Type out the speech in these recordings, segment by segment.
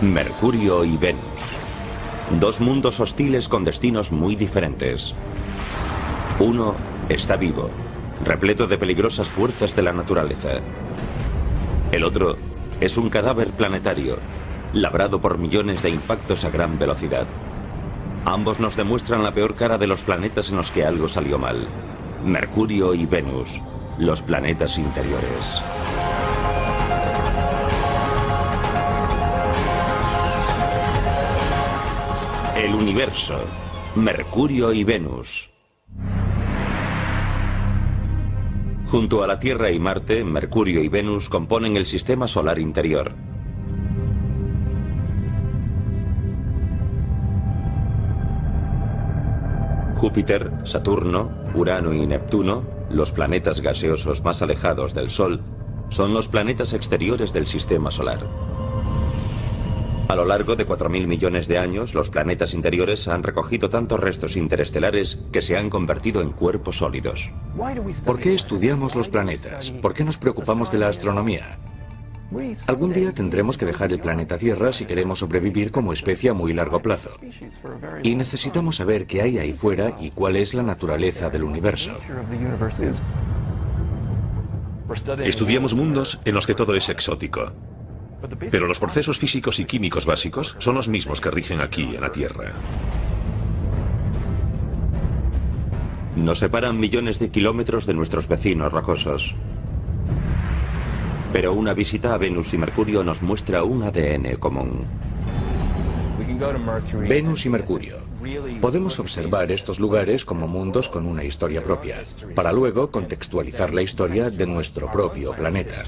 Mercurio y Venus. Dos mundos hostiles con destinos muy diferentes. Uno está vivo, repleto de peligrosas fuerzas de la naturaleza. El otro es un cadáver planetario, labrado por millones de impactos a gran velocidad. Ambos nos demuestran la peor cara de los planetas en los que algo salió mal. Mercurio y Venus, los planetas interiores. El universo, Mercurio y Venus. Junto a la Tierra y Marte, Mercurio y Venus componen el sistema solar interior. Júpiter, Saturno, Urano y Neptuno, los planetas gaseosos más alejados del Sol, son los planetas exteriores del sistema solar. A lo largo de 4.000 millones de años, los planetas interiores han recogido tantos restos interestelares que se han convertido en cuerpos sólidos. ¿Por qué estudiamos los planetas? ¿Por qué nos preocupamos de la astronomía? Algún día tendremos que dejar el planeta Tierra si queremos sobrevivir como especie a muy largo plazo. Y necesitamos saber qué hay ahí fuera y cuál es la naturaleza del universo. Estudiamos mundos en los que todo es exótico. Pero los procesos físicos y químicos básicos son los mismos que rigen aquí en la Tierra. Nos separan millones de kilómetros de nuestros vecinos rocosos. Pero una visita a Venus y Mercurio nos muestra un ADN común. Venus y Mercurio. Podemos observar estos lugares como mundos con una historia propia, para luego contextualizar la historia de nuestro propio planeta.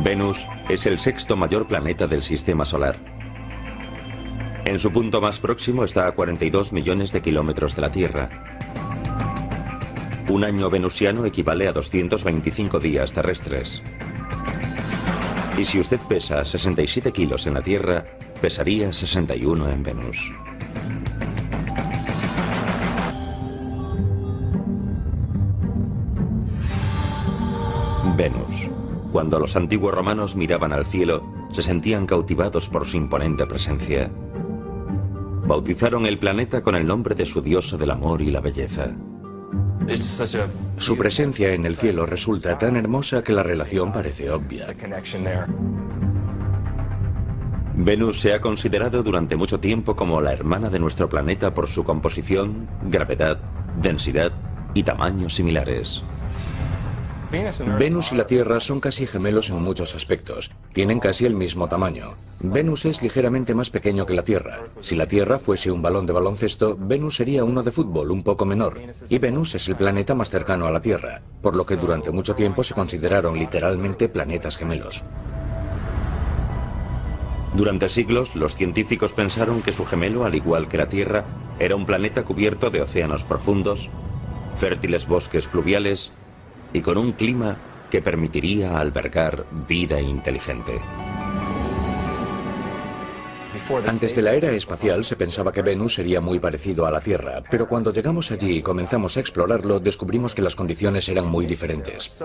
Venus es el sexto mayor planeta del sistema solar. En su punto más próximo está a 42 millones de kilómetros de la Tierra. Un año venusiano equivale a 225 días terrestres. Y si usted pesa 67 kilos en la Tierra, pesaría 61 en Venus. Venus. Cuando los antiguos romanos miraban al cielo, se sentían cautivados por su imponente presencia. Bautizaron el planeta con el nombre de su diosa del amor y la belleza. Su presencia en el cielo resulta tan hermosa que la relación parece obvia. Venus se ha considerado durante mucho tiempo como la hermana de nuestro planeta por su composición, gravedad, densidad y tamaños similares. Venus y la Tierra son casi gemelos en muchos aspectos. Tienen casi el mismo tamaño. Venus es ligeramente más pequeño que la Tierra. Si la Tierra fuese un balón de baloncesto, Venus sería uno de fútbol un poco menor. Y Venus es el planeta más cercano a la Tierra, por lo que durante mucho tiempo se consideraron literalmente planetas gemelos. Durante siglos, los científicos pensaron que su gemelo, al igual que la Tierra, era un planeta cubierto de océanos profundos, fértiles bosques pluviales y con un clima que permitiría albergar vida inteligente. Antes de la era espacial se pensaba que Venus sería muy parecido a la Tierra, pero cuando llegamos allí y comenzamos a explorarlo, descubrimos que las condiciones eran muy diferentes.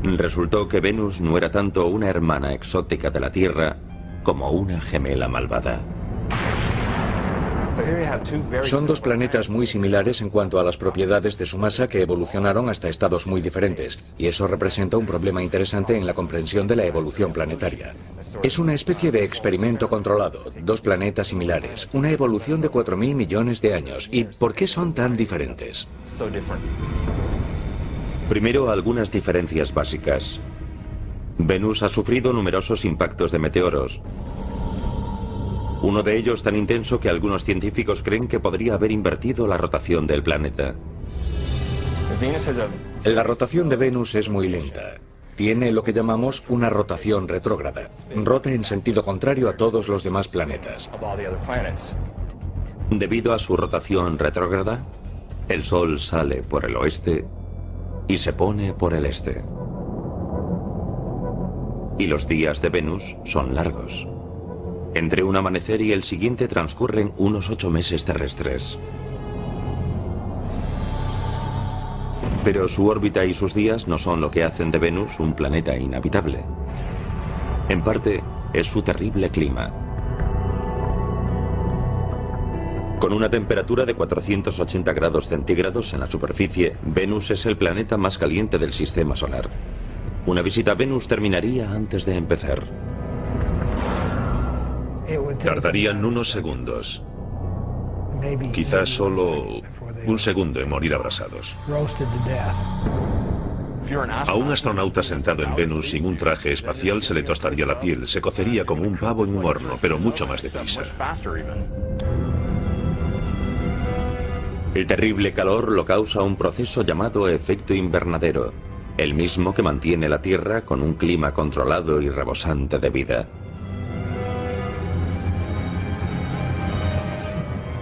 Resultó que Venus no era tanto una hermana exótica de la Tierra como una gemela malvada. Son dos planetas muy similares en cuanto a las propiedades de su masa que evolucionaron hasta estados muy diferentes, y eso representa un problema interesante en la comprensión de la evolución planetaria. Es una especie de experimento controlado, dos planetas similares, una evolución de 4.000 millones de años. ¿Y por qué son tan diferentes? Primero, algunas diferencias básicas. Venus ha sufrido numerosos impactos de meteoros. Uno de ellos tan intenso que algunos científicos creen que podría haber invertido la rotación del planeta. La rotación de Venus es muy lenta. Tiene lo que llamamos una rotación retrógrada. Rota en sentido contrario a todos los demás planetas. Debido a su rotación retrógrada, el Sol sale por el oeste y se pone por el este. Y los días de Venus son largos. Entre un amanecer y el siguiente transcurren unos 8 meses terrestres. Pero su órbita y sus días no son lo que hacen de Venus un planeta inhabitable. En parte, es su terrible clima. Con una temperatura de 480 grados centígrados en la superficie, Venus es el planeta más caliente del sistema solar. Una visita a Venus terminaría antes de empezar. Tardarían unos segundos. Quizás solo un segundo en morir abrasados. A un astronauta sentado en Venus sin un traje espacial se le tostaría la piel, se cocería como un pavo en un horno, pero mucho más deprisa. El terrible calor lo causa un proceso llamado efecto invernadero, el mismo que mantiene la Tierra con un clima controlado y rebosante de vida.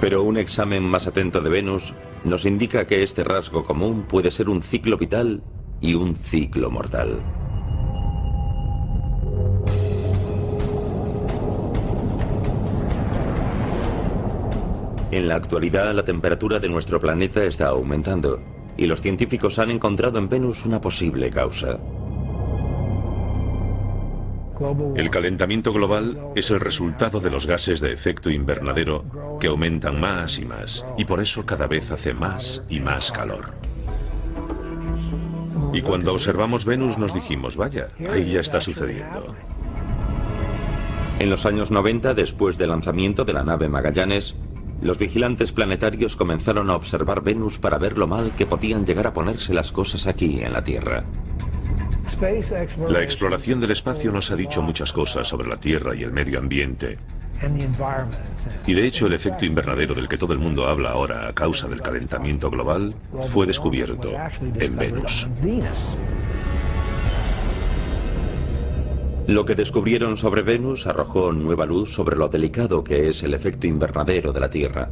Pero un examen más atento de Venus nos indica que este rasgo común puede ser un ciclo vital y un ciclo mortal. En la actualidad, la temperatura de nuestro planeta está aumentando y los científicos han encontrado en Venus una posible causa. El calentamiento global es el resultado de los gases de efecto invernadero que aumentan más y más, y por eso cada vez hace más y más calor. Y cuando observamos Venus nos dijimos, vaya, ahí ya está sucediendo. En los años 90, después del lanzamiento de la nave Magallanes, los vigilantes planetarios comenzaron a observar Venus para ver lo mal que podían llegar a ponerse las cosas aquí en la Tierra. La exploración del espacio nos ha dicho muchas cosas sobre la Tierra y el medio ambiente. Y de hecho el efecto invernadero del que todo el mundo habla ahora a causa del calentamiento global fue descubierto en Venus. Lo que descubrieron sobre Venus arrojó nueva luz sobre lo delicado que es el efecto invernadero de la Tierra.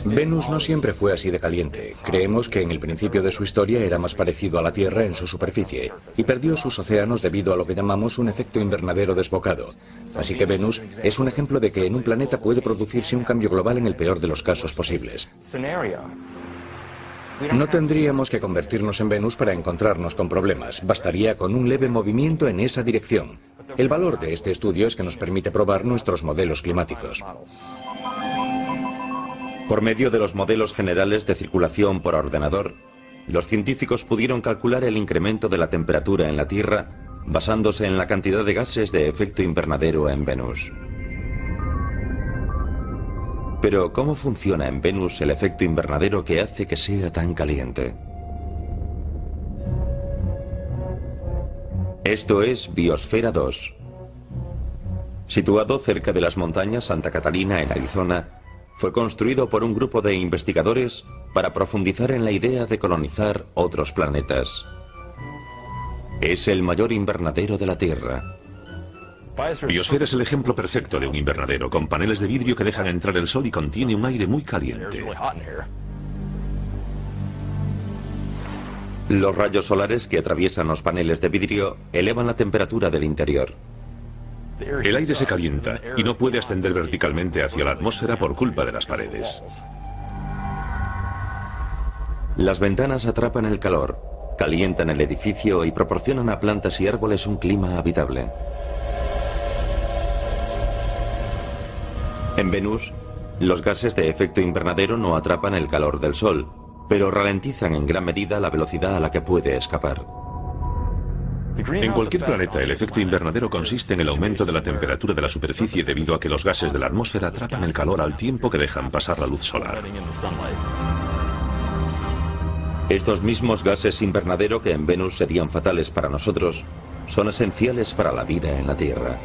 Venus no siempre fue así de caliente. Creemos que en el principio de su historia era más parecido a la Tierra en su superficie y perdió sus océanos debido a lo que llamamos un efecto invernadero desbocado. Así que Venus es un ejemplo de que en un planeta puede producirse un cambio global en el peor de los casos posibles. No tendríamos que convertirnos en Venus para encontrarnos con problemas. Bastaría con un leve movimiento en esa dirección. El valor de este estudio es que nos permite probar nuestros modelos climáticos. Por medio de los modelos generales de circulación por ordenador, los científicos pudieron calcular el incremento de la temperatura en la Tierra basándose en la cantidad de gases de efecto invernadero en Venus. Pero, ¿cómo funciona en Venus el efecto invernadero que hace que sea tan caliente? Esto es Biosfera 2. Situado cerca de las montañas Santa Catalina en Arizona, fue construido por un grupo de investigadores para profundizar en la idea de colonizar otros planetas. Es el mayor invernadero de la Tierra. Biosfera es el ejemplo perfecto de un invernadero, con paneles de vidrio que dejan entrar el sol y contiene un aire muy caliente. Los rayos solares que atraviesan los paneles de vidrio elevan la temperatura del interior. El aire se calienta y no puede ascender verticalmente hacia la atmósfera por culpa de las paredes. Las ventanas atrapan el calor, calientan el edificio y proporcionan a plantas y árboles un clima habitable. En Venus, los gases de efecto invernadero no atrapan el calor del Sol, pero ralentizan en gran medida la velocidad a la que puede escapar. En cualquier planeta, el efecto invernadero consiste en el aumento de la temperatura de la superficie debido a que los gases de la atmósfera atrapan el calor al tiempo que dejan pasar la luz solar. Estos mismos gases invernadero que en Venus serían fatales para nosotros, son esenciales para la vida en la Tierra.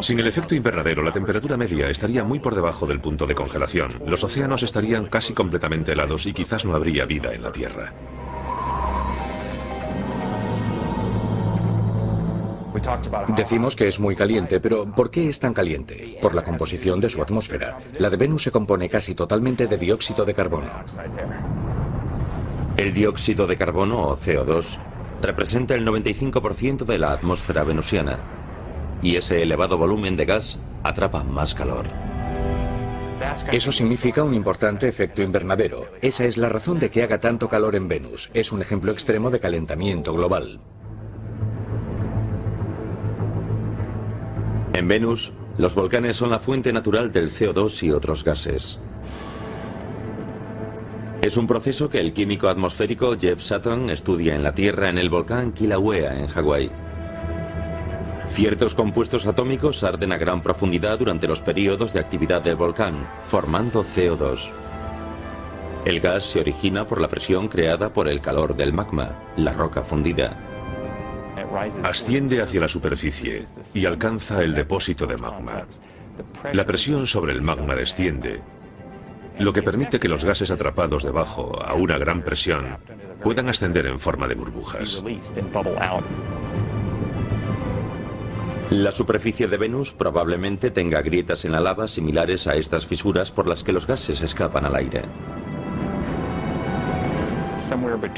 Sin el efecto invernadero, la temperatura media estaría muy por debajo del punto de congelación. Los océanos estarían casi completamente helados y quizás no habría vida en la Tierra. Decimos que es muy caliente, pero ¿por qué es tan caliente? Por la composición de su atmósfera. La de Venus se compone casi totalmente de dióxido de carbono. El dióxido de carbono, o CO2, representa el 95% de la atmósfera venusiana, y ese elevado volumen de gas atrapa más calor. Eso significa un importante efecto invernadero. Esa es la razón de que haga tanto calor en Venus. Es un ejemplo extremo de calentamiento global. En Venus, los volcanes son la fuente natural del CO2 y otros gases. Es un proceso que el químico atmosférico Jeff Sutton estudia en la Tierra en el volcán Kilauea, en Hawái. Ciertos compuestos atómicos arden a gran profundidad durante los periodos de actividad del volcán, formando CO2. El gas se origina por la presión creada por el calor del magma, la roca fundida. Asciende hacia la superficie y alcanza el depósito de magma. La presión sobre el magma desciende, lo que permite que los gases atrapados debajo a una gran presión puedan ascender en forma de burbujas. La superficie de Venus probablemente tenga grietas en la lava similares a estas fisuras por las que los gases escapan al aire.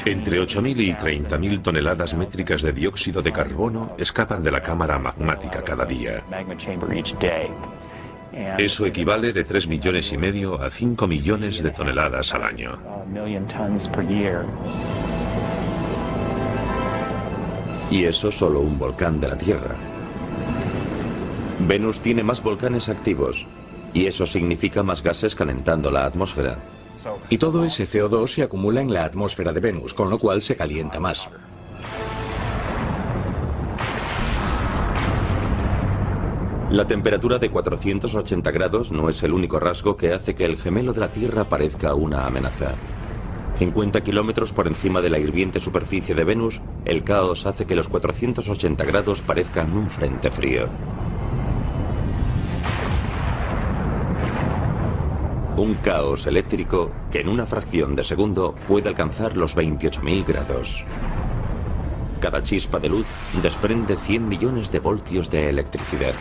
Entre 8.000 y 30.000 toneladas métricas de dióxido de carbono escapan de la cámara magmática cada día. Eso equivale de 3,5 millones a 5 millones de toneladas al año. Y eso solo un volcán de la Tierra. Venus tiene más volcanes activos, y eso significa más gases calentando la atmósfera. Y todo ese CO2 se acumula en la atmósfera de Venus, con lo cual se calienta más. La temperatura de 480 grados no es el único rasgo que hace que el gemelo de la Tierra parezca una amenaza. 50 kilómetros por encima de la hirviente superficie de Venus, el caos hace que los 480 grados parezcan un frente frío. Un caos eléctrico que en una fracción de segundo puede alcanzar los 28.000 grados. Cada chispa de luz desprende 100 millones de voltios de electricidad.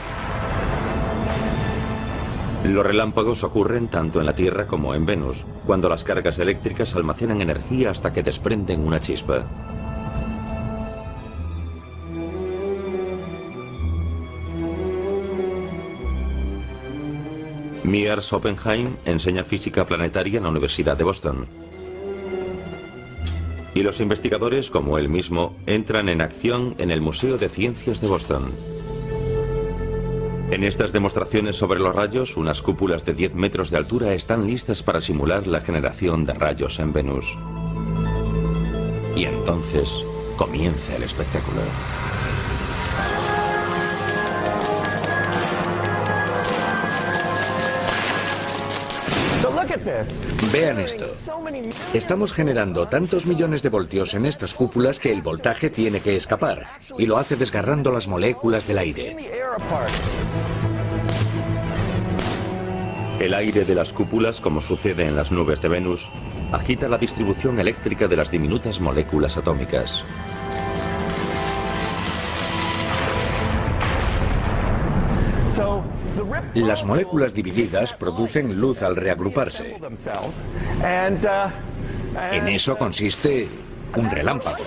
Los relámpagos ocurren tanto en la Tierra como en Venus, cuando las cargas eléctricas almacenan energía hasta que desprenden una chispa. Miers Oppenheim enseña física planetaria en la Universidad de Boston. Y los investigadores, como él mismo, entran en acción en el Museo de Ciencias de Boston. En estas demostraciones sobre los rayos, unas cúpulas de 10 metros de altura están listas para simular la generación de rayos en Venus. Y entonces comienza el espectáculo. Vean esto. Estamos generando tantos millones de voltios en estas cúpulas que el voltaje tiene que escapar, y lo hace desgarrando las moléculas del aire. El aire de las cúpulas, como sucede en las nubes de Venus, agita la distribución eléctrica de las diminutas moléculas atómicas. Las moléculas divididas producen luz al reagruparse. En eso consiste un relámpago.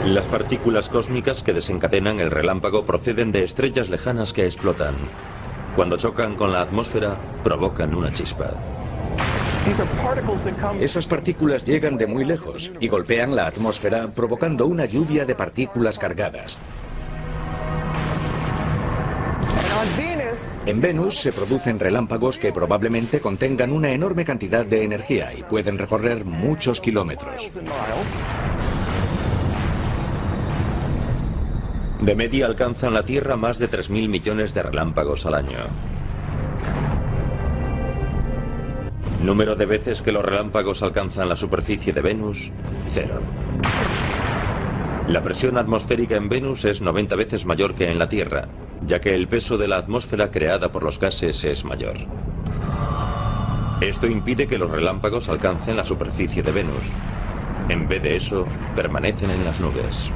Las partículas cósmicas que desencadenan el relámpago proceden de estrellas lejanas que explotan. Cuando chocan con la atmósfera, provocan una chispa. Esas partículas llegan de muy lejos y golpean la atmósfera, provocando una lluvia de partículas cargadas. En Venus se producen relámpagos que probablemente contengan una enorme cantidad de energía y pueden recorrer muchos kilómetros. De media alcanzan la Tierra más de 3.000 millones de relámpagos al año. Número de veces que los relámpagos alcanzan la superficie de Venus, 0. La presión atmosférica en Venus es 90 veces mayor que en la Tierra, ya que el peso de la atmósfera creada por los gases es mayor. Esto impide que los relámpagos alcancen la superficie de Venus. En vez de eso, permanecen en las nubes.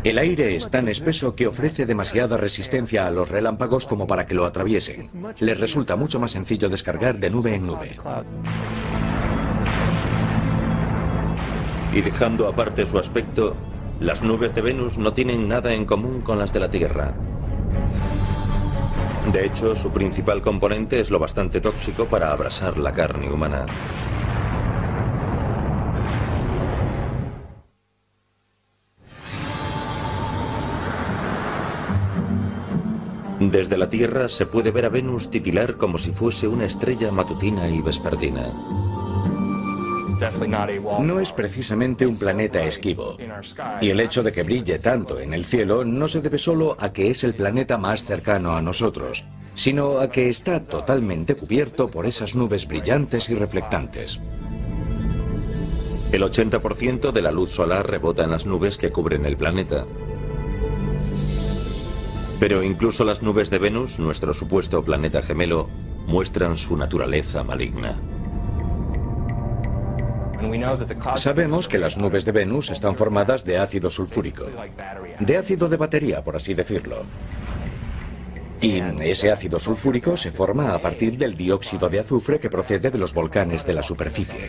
El aire es tan espeso que ofrece demasiada resistencia a los relámpagos como para que lo atraviesen. Les resulta mucho más sencillo descargar de nube en nube. Y dejando aparte su aspecto, las nubes de Venus no tienen nada en común con las de la Tierra. De hecho, su principal componente es lo bastante tóxico para abrasar la carne humana. Desde la Tierra se puede ver a Venus titilar como si fuese una estrella matutina y vespertina. No es precisamente un planeta esquivo, y el hecho de que brille tanto en el cielo no se debe solo a que es el planeta más cercano a nosotros, sino a que está totalmente cubierto por esas nubes brillantes y reflectantes. El 80% de la luz solar rebota en las nubes que cubren el planeta. Pero incluso las nubes de Venus, nuestro supuesto planeta gemelo, muestran su naturaleza maligna. Sabemos que las nubes de Venus están formadas de ácido sulfúrico, de ácido de batería, por así decirlo. Y ese ácido sulfúrico se forma a partir del dióxido de azufre que procede de los volcanes de la superficie.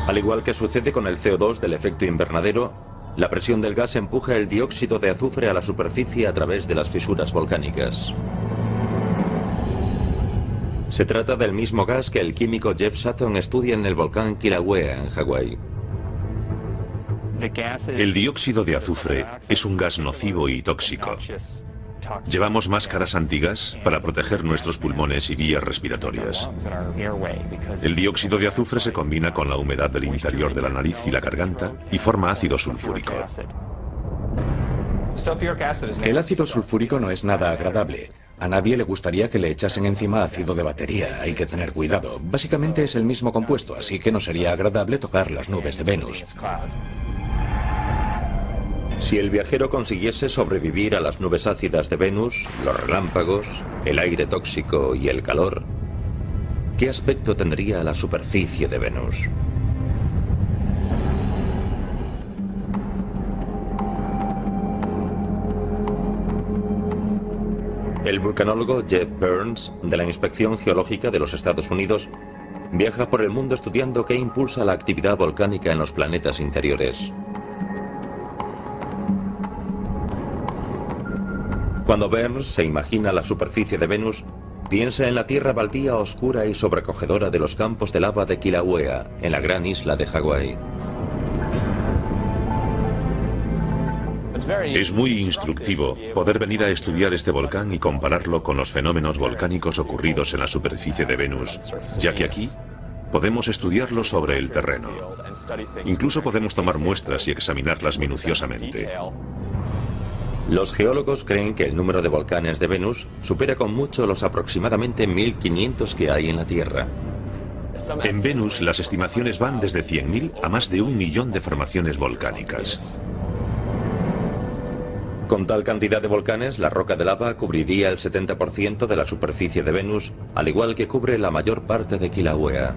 Al igual que sucede con el CO2 del efecto invernadero, la presión del gas empuja el dióxido de azufre a la superficie a través de las fisuras volcánicas. Se trata del mismo gas que el químico Jeff Sutton estudia en el volcán Kilauea, en Hawái. El dióxido de azufre es un gas nocivo y tóxico. Llevamos máscaras antigas para proteger nuestros pulmones y vías respiratorias. El dióxido de azufre se combina con la humedad del interior de la nariz y la garganta y forma ácido sulfúrico. El ácido sulfúrico no es nada agradable. A nadie le gustaría que le echasen encima ácido de batería. Hay que tener cuidado. Básicamente es el mismo compuesto, así que no sería agradable tocar las nubes de Venus. Si el viajero consiguiese sobrevivir a las nubes ácidas de Venus, los relámpagos, el aire tóxico y el calor, ¿qué aspecto tendría la superficie de Venus? El vulcanólogo Jeff Burns, de la Inspección Geológica de los Estados Unidos, viaja por el mundo estudiando qué impulsa la actividad volcánica en los planetas interiores. Cuando Burns se imagina la superficie de Venus, piensa en la tierra baldía oscura y sobrecogedora de los campos de lava de Kilauea, en la gran isla de Hawái. Es muy instructivo poder venir a estudiar este volcán y compararlo con los fenómenos volcánicos ocurridos en la superficie de Venus, ya que aquí podemos estudiarlo sobre el terreno. Incluso podemos tomar muestras y examinarlas minuciosamente. Los geólogos creen que el número de volcanes de Venus supera con mucho los aproximadamente 1500 que hay en la Tierra. En Venus las estimaciones van desde 100.000 a más de 1 millón de formaciones volcánicas. Con tal cantidad de volcanes, la roca de lava cubriría el 70% de la superficie de Venus, al igual que cubre la mayor parte de Kilauea.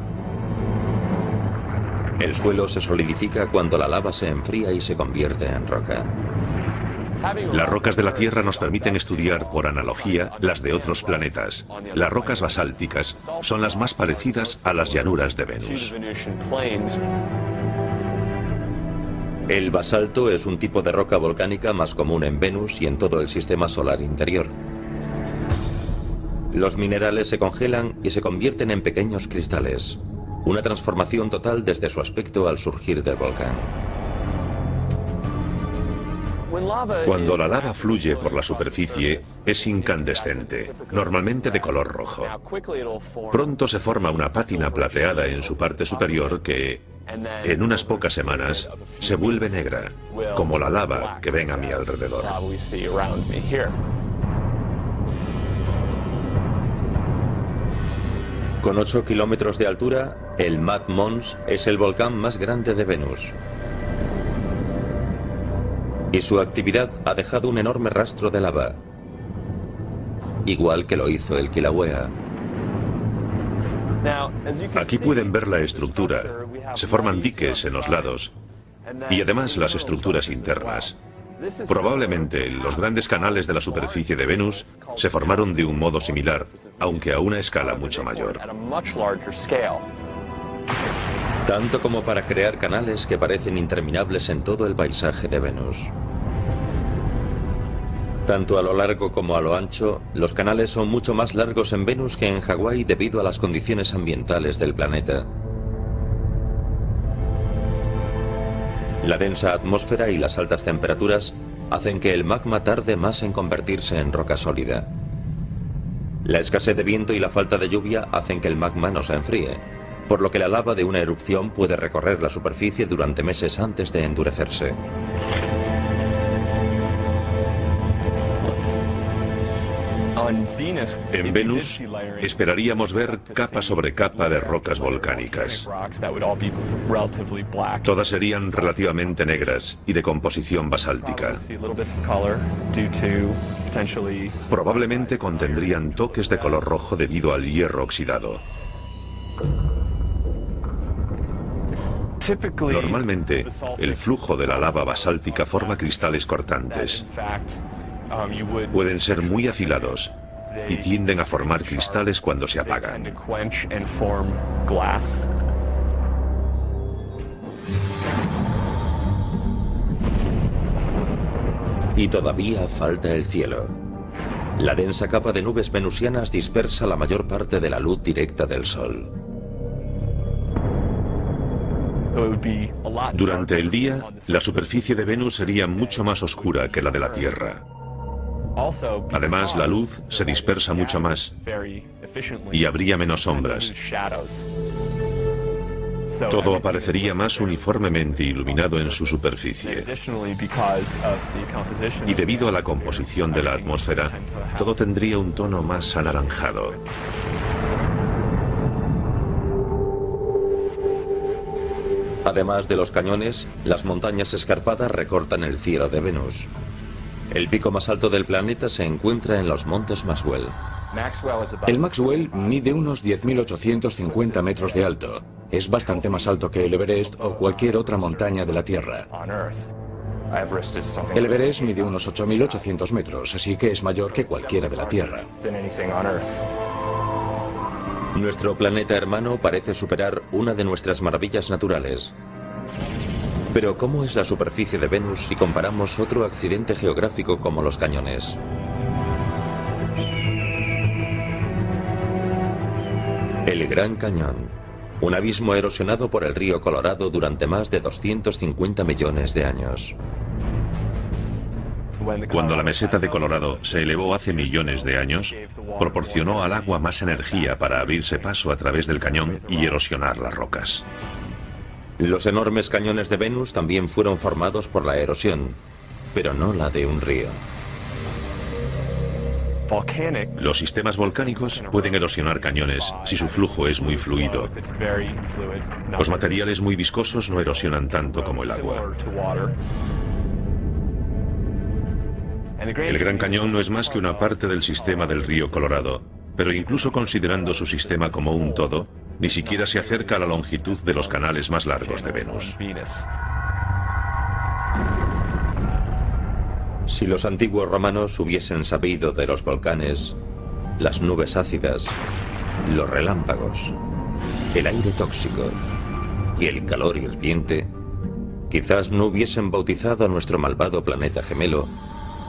El suelo se solidifica cuando la lava se enfría y se convierte en roca. Las rocas de la Tierra nos permiten estudiar, por analogía, las de otros planetas. Las rocas basálticas son las más parecidas a las llanuras de Venus. El basalto es un tipo de roca volcánica más común en Venus y en todo el sistema solar interior. Los minerales se congelan y se convierten en pequeños cristales. Una transformación total desde su aspecto al surgir del volcán. Cuando la lava fluye por la superficie, es incandescente, normalmente de color rojo. Pronto se forma una pátina plateada en su parte superior que, en unas pocas semanas, se vuelve negra, como la lava que ven a mi alrededor. Con 8 kilómetros de altura, el Mad Mons es el volcán más grande de Venus. Y su actividad ha dejado un enorme rastro de lava, igual que lo hizo el Kilauea. Aquí pueden ver la estructura. Se forman diques en los lados y además las estructuras internas. Probablemente los grandes canales de la superficie de Venus se formaron de un modo similar, aunque a una escala mucho mayor. Tanto como para crear canales que parecen interminables en todo el paisaje de Venus. Tanto a lo largo como a lo ancho, los canales son mucho más largos en Venus que en Hawái debido a las condiciones ambientales del planeta. La densa atmósfera y las altas temperaturas hacen que el magma tarde más en convertirse en roca sólida. La escasez de viento y la falta de lluvia hacen que el magma no se enfríe, por lo que la lava de una erupción puede recorrer la superficie durante meses antes de endurecerse. En Venus esperaríamos ver capa sobre capa de rocas volcánicas. Todas serían relativamente negras y de composición basáltica. Probablemente contendrían toques de color rojo debido al hierro oxidado. Normalmente, el flujo de la lava basáltica forma cristales cortantes. Pueden ser muy afilados y tienden a formar cristales cuando se apagan. Y todavía falta el cielo. La densa capa de nubes venusianas dispersa la mayor parte de la luz directa del Sol. Durante el día, la superficie de Venus sería mucho más oscura que la de la Tierra. Además, la luz se dispersa mucho más y habría menos sombras. Todo aparecería más uniformemente iluminado en su superficie. Y debido a la composición de la atmósfera, todo tendría un tono más anaranjado. Además de los cañones, las montañas escarpadas recortan el cielo de Venus. El pico más alto del planeta se encuentra en los montes Maxwell. El Maxwell mide unos 10.850 metros de alto. Es bastante más alto que el Everest o cualquier otra montaña de la Tierra. El Everest mide unos 8.800 metros, así que es mayor que cualquiera de la Tierra. Nuestro planeta hermano parece superar una de nuestras maravillas naturales. Pero ¿cómo es la superficie de Venus si comparamos otro accidente geográfico como los cañones? El Gran Cañón, un abismo erosionado por el río Colorado durante más de 250 millones de años. Cuando la meseta de Colorado se elevó hace millones de años, proporcionó al agua más energía para abrirse paso a través del cañón y erosionar las rocas. Los enormes cañones de Venus también fueron formados por la erosión, pero no la de un río. Los sistemas volcánicos pueden erosionar cañones si su flujo es muy fluido. Los materiales muy viscosos no erosionan tanto como el agua. El Gran Cañón no es más que una parte del sistema del río Colorado, pero incluso considerando su sistema como un todo, ni siquiera se acerca a la longitud de los canales más largos de Venus. Si los antiguos romanos hubiesen sabido de los volcanes, las nubes ácidas, los relámpagos, el aire tóxico y el calor hirviente, quizás no hubiesen bautizado a nuestro malvado planeta gemelo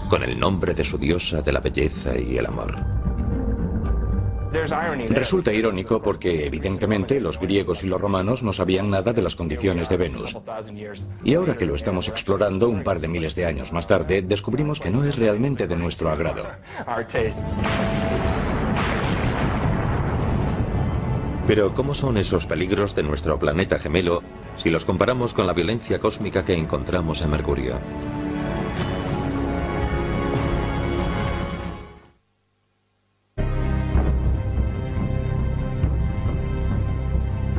con el nombre de su diosa de la belleza y el amor. Resulta irónico porque, evidentemente, los griegos y los romanos no sabían nada de las condiciones de Venus. Y ahora que lo estamos explorando un par de miles de años más tarde, descubrimos que no es realmente de nuestro agrado. Pero ¿cómo son esos peligros de nuestro planeta gemelo si los comparamos con la violencia cósmica que encontramos en Mercurio?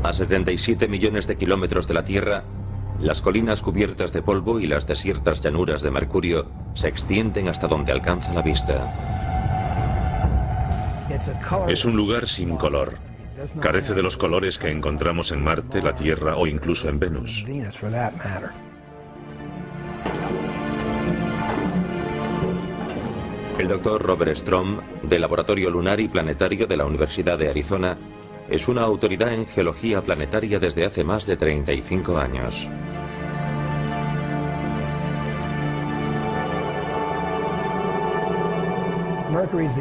A 77 millones de kilómetros de la Tierra, las colinas cubiertas de polvo y las desiertas llanuras de Mercurio se extienden hasta donde alcanza la vista. Es un lugar sin color. Carece de los colores que encontramos en Marte, la Tierra o incluso en Venus. El doctor Robert Strom, del Laboratorio Lunar y Planetario de la Universidad de Arizona, es una autoridad en geología planetaria desde hace más de 35 años.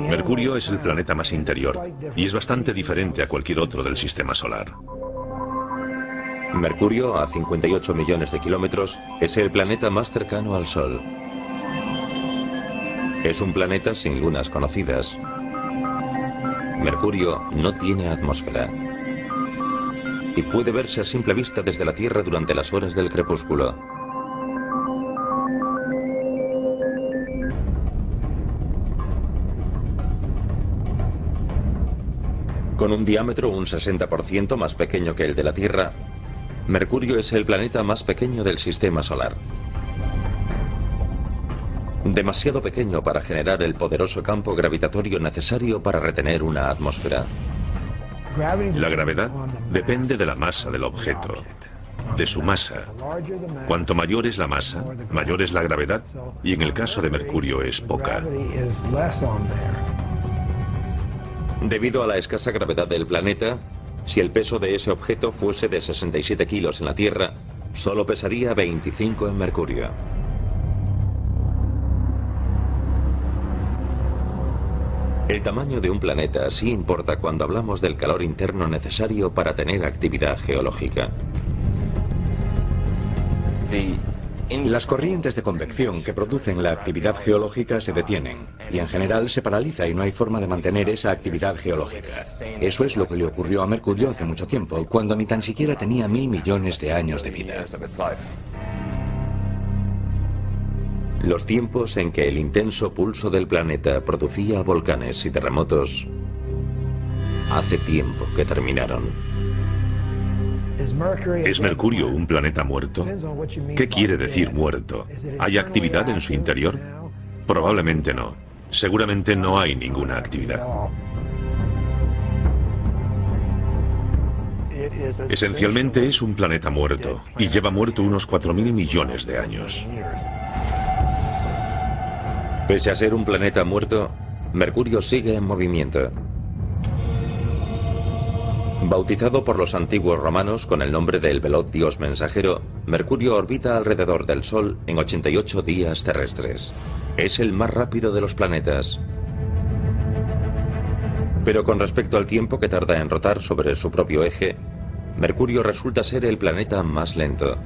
Mercurio es el planeta más interior y es bastante diferente a cualquier otro del sistema solar. Mercurio, a 58 millones de kilómetros, es el planeta más cercano al Sol. Es un planeta sin lunas conocidas. Mercurio no tiene atmósfera y puede verse a simple vista desde la Tierra durante las horas del crepúsculo. Con un diámetro un 60% más pequeño que el de la Tierra, Mercurio es el planeta más pequeño del sistema solar. Demasiado pequeño para generar el poderoso campo gravitatorio necesario para retener una atmósfera. La gravedad depende de la masa del objeto, de su masa. Cuanto mayor es la masa, mayor es la gravedad, y en el caso de Mercurio es poca. Debido a la escasa gravedad del planeta, si el peso de ese objeto fuese de 67 kilos en la Tierra, solo pesaría 25 en Mercurio. El tamaño de un planeta sí importa cuando hablamos del calor interno necesario para tener actividad geológica. Las corrientes de convección que producen la actividad geológica se detienen y en general se paraliza y no hay forma de mantener esa actividad geológica. Eso es lo que le ocurrió a Mercurio hace mucho tiempo, cuando ni tan siquiera tenía 1000 millones de años de vida. Los tiempos en que el intenso pulso del planeta producía volcanes y terremotos hace tiempo que terminaron. ¿Es Mercurio un planeta muerto? ¿Qué quiere decir muerto? ¿Hay actividad en su interior? Probablemente no. Seguramente no hay ninguna actividad. Esencialmente es un planeta muerto y lleva muerto unos 4.000 millones de años. Pese a ser un planeta muerto, Mercurio sigue en movimiento. Bautizado por los antiguos romanos con el nombre del veloz dios mensajero, Mercurio orbita alrededor del Sol en 88 días terrestres. Es el más rápido de los planetas. Pero con respecto al tiempo que tarda en rotar sobre su propio eje, Mercurio resulta ser el planeta más lento.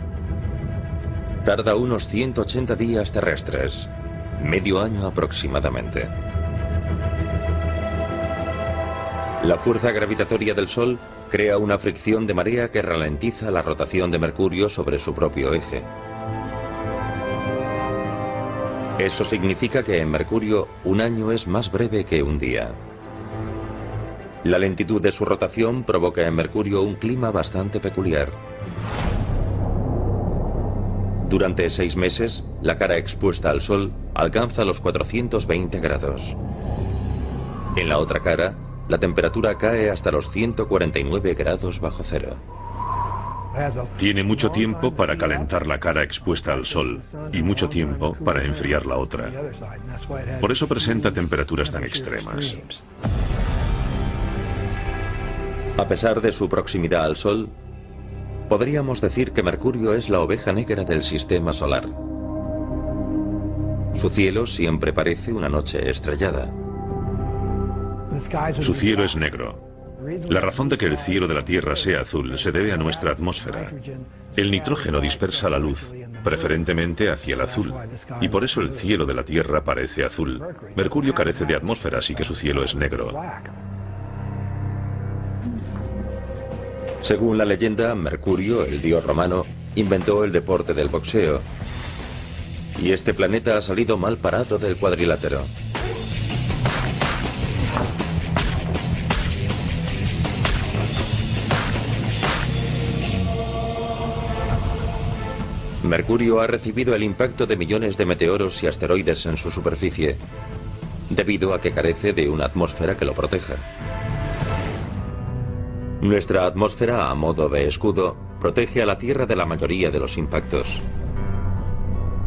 Tarda unos 180 días terrestres, medio año aproximadamente. La fuerza gravitatoria del Sol crea una fricción de marea que ralentiza la rotación de Mercurio sobre su propio eje. Eso significa que en Mercurio un año es más breve que un día. La lentitud de su rotación provoca en Mercurio un clima bastante peculiar. Durante 6 meses, la cara expuesta al Sol alcanza los 420 grados. En la otra cara, la temperatura cae hasta los 149 grados bajo cero. Tiene mucho tiempo para calentar la cara expuesta al Sol y mucho tiempo para enfriar la otra. Por eso presenta temperaturas tan extremas. A pesar de su proximidad al Sol, podríamos decir que Mercurio es la oveja negra del sistema solar. Su cielo siempre parece una noche estrellada. Su cielo es negro. La razón de que el cielo de la Tierra sea azul se debe a nuestra atmósfera. El nitrógeno dispersa la luz, preferentemente hacia el azul, y por eso el cielo de la Tierra parece azul. Mercurio carece de atmósfera, así que su cielo es negro. Según la leyenda, Mercurio, el dios romano, inventó el deporte del boxeo. Y este planeta ha salido mal parado del cuadrilátero. Mercurio ha recibido el impacto de millones de meteoros y asteroides en su superficie, debido a que carece de una atmósfera que lo proteja. Nuestra atmósfera, a modo de escudo, protege a la Tierra de la mayoría de los impactos.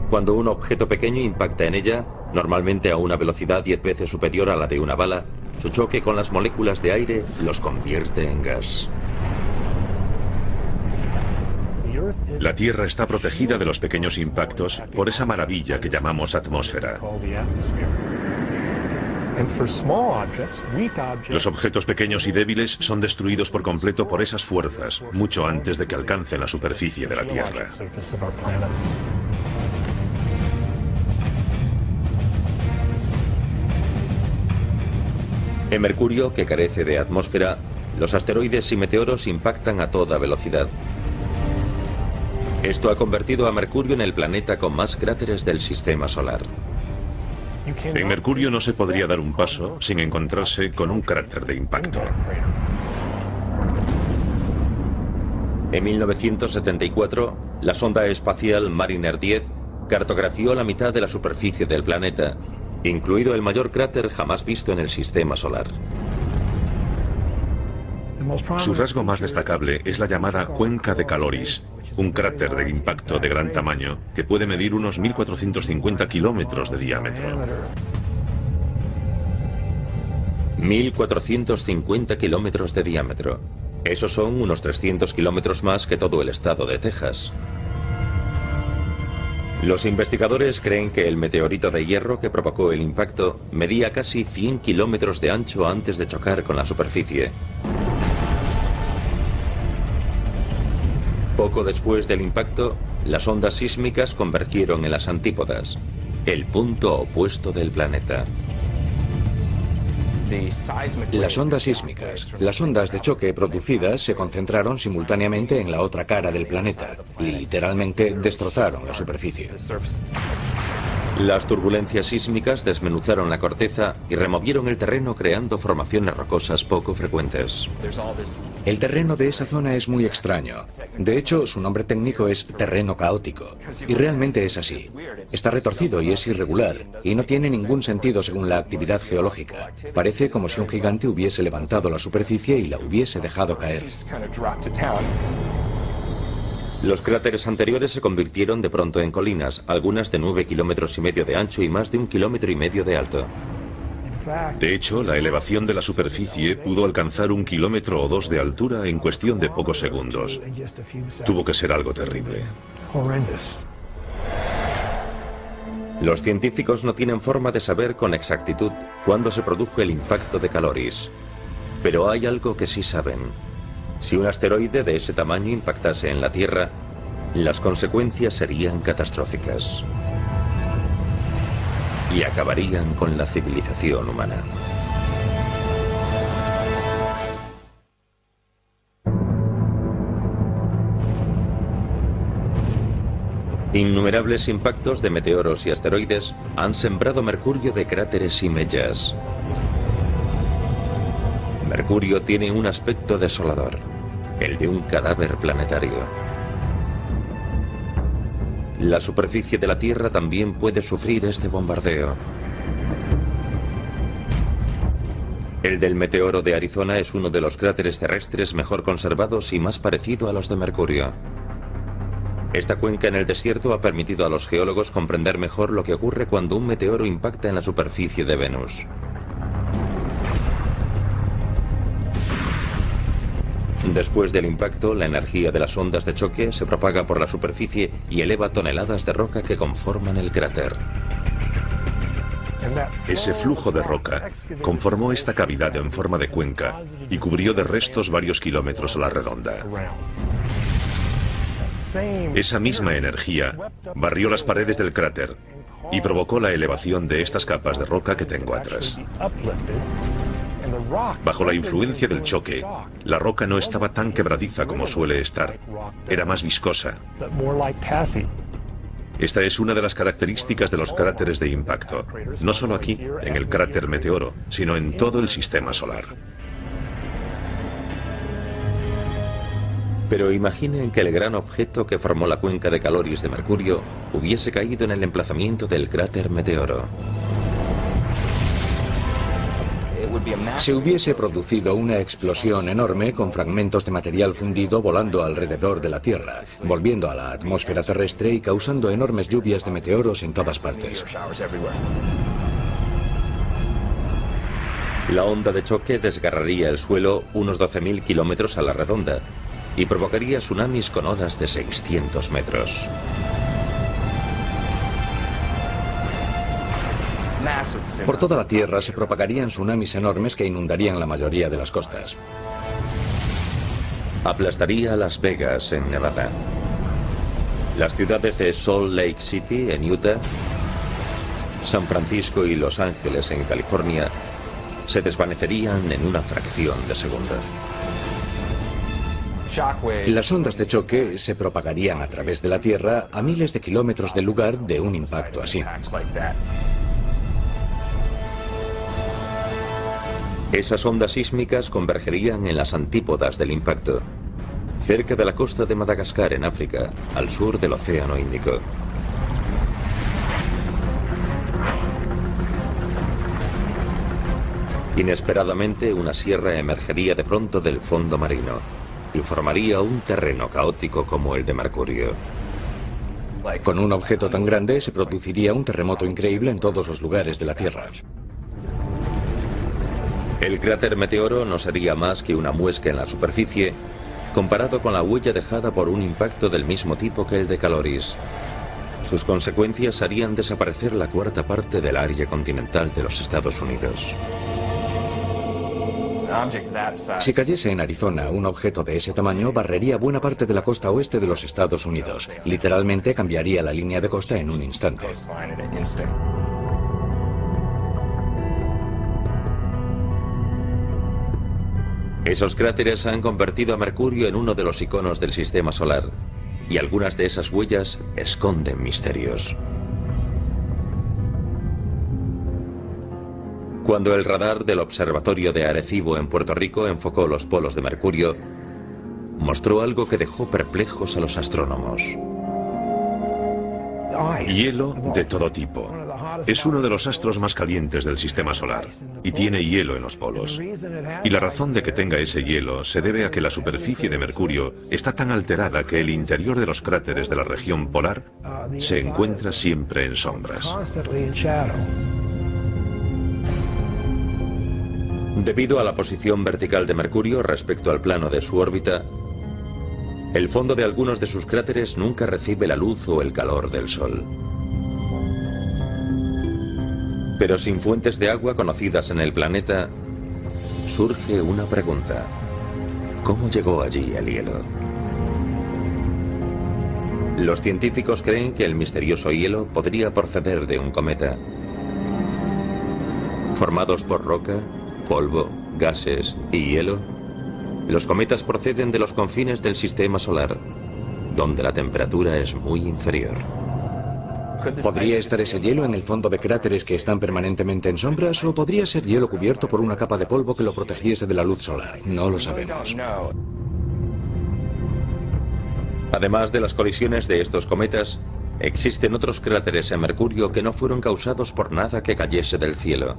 Cuando un objeto pequeño impacta en ella, normalmente a una velocidad 10 veces superior a la de una bala, su choque con las moléculas de aire los convierte en gas. La Tierra está protegida de los pequeños impactos por esa maravilla que llamamos atmósfera. Los objetos pequeños y débiles son destruidos por completo por esas fuerzas, mucho antes de que alcancen la superficie de la Tierra. En Mercurio, que carece de atmósfera, los asteroides y meteoros impactan a toda velocidad. Esto ha convertido a Mercurio en el planeta con más cráteres del sistema solar. En Mercurio no se podría dar un paso sin encontrarse con un cráter de impacto. En 1974, la sonda espacial Mariner 10 cartografió la mitad de la superficie del planeta, incluido el mayor cráter jamás visto en el sistema solar. Su rasgo más destacable es la llamada Cuenca de Caloris, un cráter de impacto de gran tamaño que puede medir unos 1.450 kilómetros de diámetro. 1.450 kilómetros de diámetro. Esos son unos 300 kilómetros más que todo el estado de Texas. Los investigadores creen que el meteorito de hierro que provocó el impacto medía casi 100 kilómetros de ancho antes de chocar con la superficie. Poco después del impacto, las ondas sísmicas convergieron en las antípodas, el punto opuesto del planeta. Las ondas sísmicas, las ondas de choque producidas se concentraron simultáneamente en la otra cara del planeta y literalmente destrozaron la superficie. Las turbulencias sísmicas desmenuzaron la corteza y removieron el terreno creando formaciones rocosas poco frecuentes. El terreno de esa zona es muy extraño. De hecho, su nombre técnico es terreno caótico. Y realmente es así. Está retorcido y es irregular, y no tiene ningún sentido según la actividad geológica. Parece como si un gigante hubiese levantado la superficie y la hubiese dejado caer. Los cráteres anteriores se convirtieron de pronto en colinas, algunas de 9,5 kilómetros de ancho y más de 1,5 kilómetros de alto. De hecho, la elevación de la superficie pudo alcanzar 1 kilómetro o 2 de altura en cuestión de pocos segundos. Tuvo que ser algo terrible. Los científicos no tienen forma de saber con exactitud cuándo se produjo el impacto de Caloris. Pero hay algo que sí saben. Si un asteroide de ese tamaño impactase en la Tierra, las consecuencias serían catastróficas. Y acabarían con la civilización humana. Innumerables impactos de meteoros y asteroides han sembrado Mercurio de cráteres y mellas. Mercurio tiene un aspecto desolador, el de un cadáver planetario. La superficie de la Tierra también puede sufrir este bombardeo. El del meteoro de Arizona es uno de los cráteres terrestres mejor conservados y más parecido a los de Mercurio. Esta cuenca en el desierto ha permitido a los geólogos comprender mejor lo que ocurre cuando un meteoro impacta en la superficie de Venus. Después del impacto, la energía de las ondas de choque se propaga por la superficie y eleva toneladas de roca que conforman el cráter. Ese flujo de roca conformó esta cavidad en forma de cuenca y cubrió de restos varios kilómetros a la redonda. Esa misma energía barrió las paredes del cráter y provocó la elevación de estas capas de roca que tengo atrás. Bajo la influencia del choque, la roca no estaba tan quebradiza como suele estar. Era más viscosa. Esta es una de las características de los cráteres de impacto. No solo aquí, en el cráter Meteoro, sino en todo el sistema solar. Pero imaginen que el gran objeto que formó la cuenca de Caloris de Mercurio hubiese caído en el emplazamiento del cráter Meteoro. Se hubiese producido una explosión enorme con fragmentos de material fundido volando alrededor de la Tierra, volviendo a la atmósfera terrestre y causando enormes lluvias de meteoros en todas partes. La onda de choque desgarraría el suelo unos 12.000 kilómetros a la redonda y provocaría tsunamis con olas de 600 metros. Por toda la Tierra se propagarían tsunamis enormes que inundarían la mayoría de las costas. Aplastaría a Las Vegas, en Nevada. Las ciudades de Salt Lake City, en Utah, San Francisco y Los Ángeles, en California, se desvanecerían en una fracción de segundo. Las ondas de choque se propagarían a través de la Tierra a miles de kilómetros del lugar de un impacto así. Esas ondas sísmicas convergerían en las antípodas del impacto, cerca de la costa de Madagascar, en África, al sur del Océano Índico. Inesperadamente, una sierra emergería de pronto del fondo marino y formaría un terreno caótico como el de Mercurio. Con un objeto tan grande se produciría un terremoto increíble en todos los lugares de la Tierra. El cráter Meteoro no sería más que una muesca en la superficie comparado con la huella dejada por un impacto del mismo tipo que el de Caloris. Sus consecuencias harían desaparecer la cuarta parte del área continental de los Estados Unidos. Si cayese en Arizona, un objeto de ese tamaño barrería buena parte de la costa oeste de los Estados Unidos. Literalmente cambiaría la línea de costa en un instante. Esos cráteres han convertido a Mercurio en uno de los iconos del sistema solar, y algunas de esas huellas esconden misterios. Cuando el radar del Observatorio de Arecibo en Puerto Rico enfocó los polos de Mercurio, mostró algo que dejó perplejos a los astrónomos. Hielo de todo tipo. Es uno de los astros más calientes del sistema solar y tiene hielo en los polos. Y la razón de que tenga ese hielo se debe a que la superficie de Mercurio está tan alterada que el interior de los cráteres de la región polar se encuentra siempre en sombras. Debido a la posición vertical de Mercurio respecto al plano de su órbita, el fondo de algunos de sus cráteres nunca recibe la luz o el calor del Sol. Pero sin fuentes de agua conocidas en el planeta, surge una pregunta. ¿Cómo llegó allí el hielo? Los científicos creen que el misterioso hielo podría proceder de un cometa. Formados por roca, polvo, gases y hielo, los cometas proceden de los confines del sistema solar, donde la temperatura es muy inferior. ¿Podría estar ese hielo en el fondo de cráteres que están permanentemente en sombras o podría ser hielo cubierto por una capa de polvo que lo protegiese de la luz solar? No lo sabemos. Además de las colisiones de estos cometas, existen otros cráteres en Mercurio que no fueron causados por nada que cayese del cielo.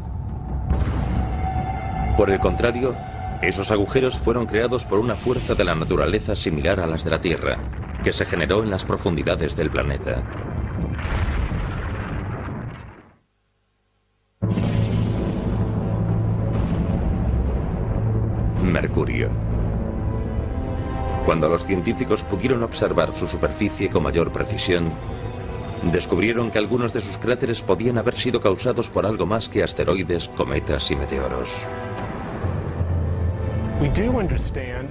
Por el contrario, esos agujeros fueron creados por una fuerza de la naturaleza similar a las de la Tierra, que se generó en las profundidades del planeta. Mercurio. Cuando los científicos pudieron observar su superficie con mayor precisión, descubrieron que algunos de sus cráteres podían haber sido causados por algo más que asteroides, cometas y meteoros.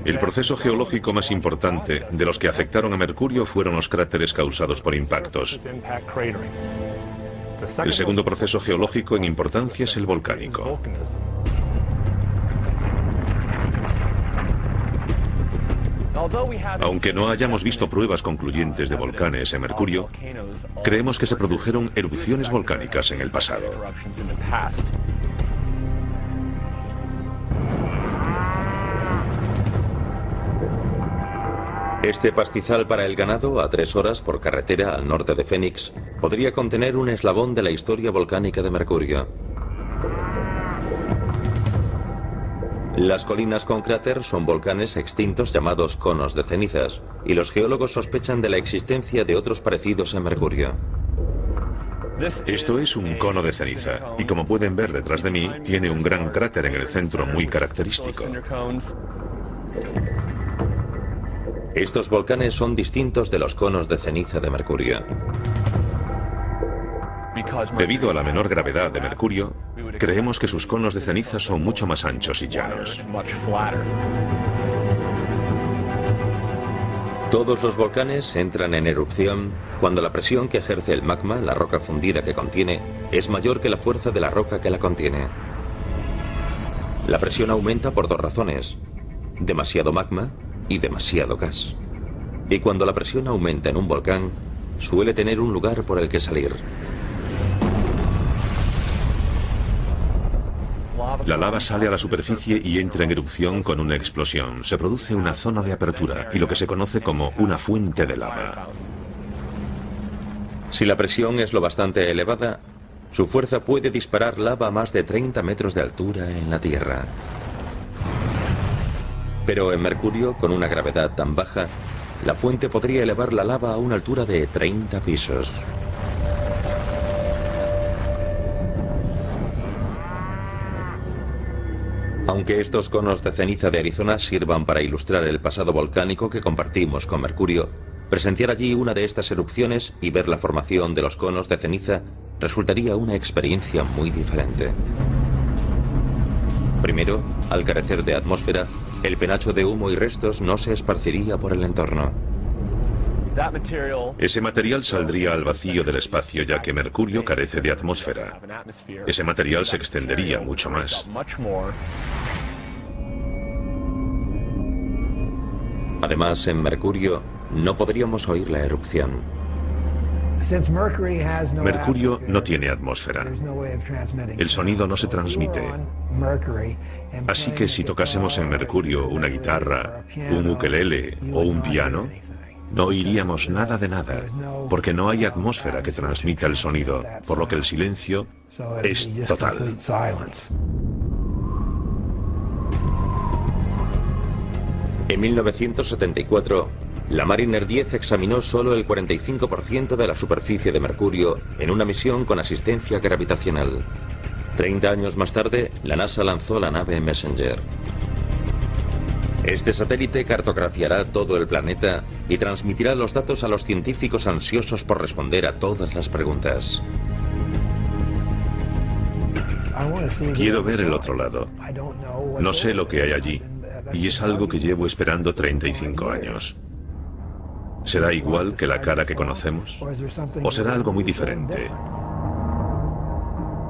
El proceso geológico más importante de los que afectaron a Mercurio fueron los cráteres causados por impactos. El segundo proceso geológico en importancia es el volcánico. Aunque no hayamos visto pruebas concluyentes de volcanes en Mercurio, creemos que se produjeron erupciones volcánicas en el pasado. Este pastizal para el ganado, a 3 horas por carretera al norte de Phoenix, podría contener un eslabón de la historia volcánica de Mercurio. Las colinas con cráter son volcanes extintos llamados conos de cenizas, y los geólogos sospechan de la existencia de otros parecidos en Mercurio. Esto es un cono de ceniza, y como pueden ver detrás de mí, tiene un gran cráter en el centro muy característico. Estos volcanes son distintos de los conos de ceniza de Mercurio. Debido a la menor gravedad de Mercurio, creemos que sus conos de ceniza son mucho más anchos y llanos. Todos los volcanes entran en erupción cuando la presión que ejerce el magma, la roca fundida que contiene, es mayor que la fuerza de la roca que la contiene. La presión aumenta por dos razones: demasiado magma y demasiado gas. Y cuando la presión aumenta en un volcán, suele tener un lugar por el que salir. La lava sale a la superficie y entra en erupción con una explosión. Se produce una zona de apertura y lo que se conoce como una fuente de lava. Si la presión es lo bastante elevada, su fuerza puede disparar lava a más de 30 metros de altura en la Tierra. Pero en Mercurio, con una gravedad tan baja, la fuente podría elevar la lava a una altura de 30 pisos. Aunque estos conos de ceniza de Arizona sirvan para ilustrar el pasado volcánico que compartimos con Mercurio, presenciar allí una de estas erupciones y ver la formación de los conos de ceniza resultaría una experiencia muy diferente. Primero, al carecer de atmósfera, el penacho de humo y restos no se esparciría por el entorno. Ese material saldría al vacío del espacio, ya que Mercurio carece de atmósfera. Ese material se extendería mucho más. Además, en Mercurio no podríamos oír la erupción. Mercurio no tiene atmósfera. El sonido no se transmite. Así que si tocásemos en Mercurio una guitarra, un ukelele o un piano, no oiríamos nada de nada, porque no hay atmósfera que transmita el sonido, por lo que el silencio es total. En 1974, la Mariner 10 examinó solo el 45% de la superficie de Mercurio en una misión con asistencia gravitacional. 30 años más tarde, la NASA lanzó la nave Messenger. Este satélite cartografiará todo el planeta y transmitirá los datos a los científicos ansiosos por responder a todas las preguntas. Quiero ver el otro lado. No sé lo que hay allí, y es algo que llevo esperando 35 años. ¿Será igual que la cara que conocemos? ¿O será algo muy diferente?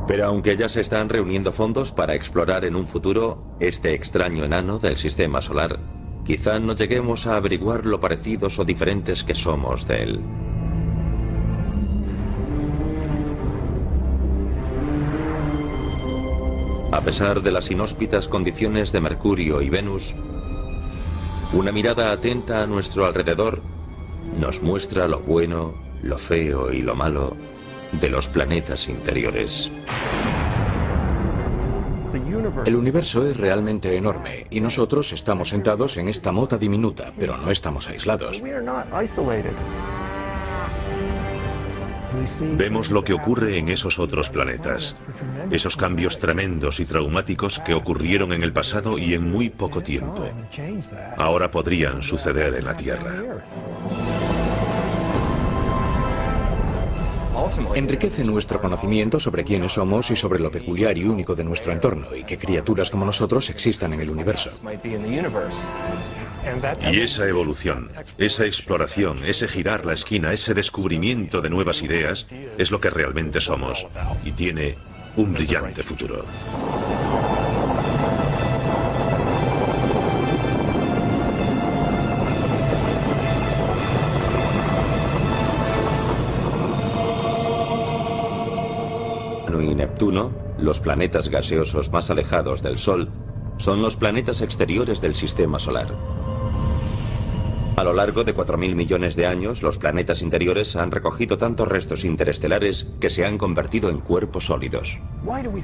Pero aunque ya se están reuniendo fondos para explorar en un futuro este extraño enano del sistema solar, quizá no lleguemos a averiguar lo parecidos o diferentes que somos de él. A pesar de las inhóspitas condiciones de Mercurio y Venus, una mirada atenta a nuestro alrededor nos muestra lo bueno, lo feo y lo malo de los planetas interiores. El universo es realmente enorme y nosotros estamos sentados en esta mota diminuta, pero no estamos aislados. Vemos lo que ocurre en esos otros planetas, esos cambios tremendos y traumáticos que ocurrieron en el pasado y en muy poco tiempo. Ahora podrían suceder en la Tierra. Enriquece nuestro conocimiento sobre quiénes somos y sobre lo peculiar y único de nuestro entorno y que criaturas como nosotros existan en el universo. Y esa evolución, esa exploración, ese girar la esquina, ese descubrimiento de nuevas ideas es lo que realmente somos y tiene un brillante futuro. Y Neptuno, los planetas gaseosos más alejados del Sol, son los planetas exteriores del sistema solar. A lo largo de 4.000 millones de años, los planetas interiores han recogido tantos restos interestelares que se han convertido en cuerpos sólidos.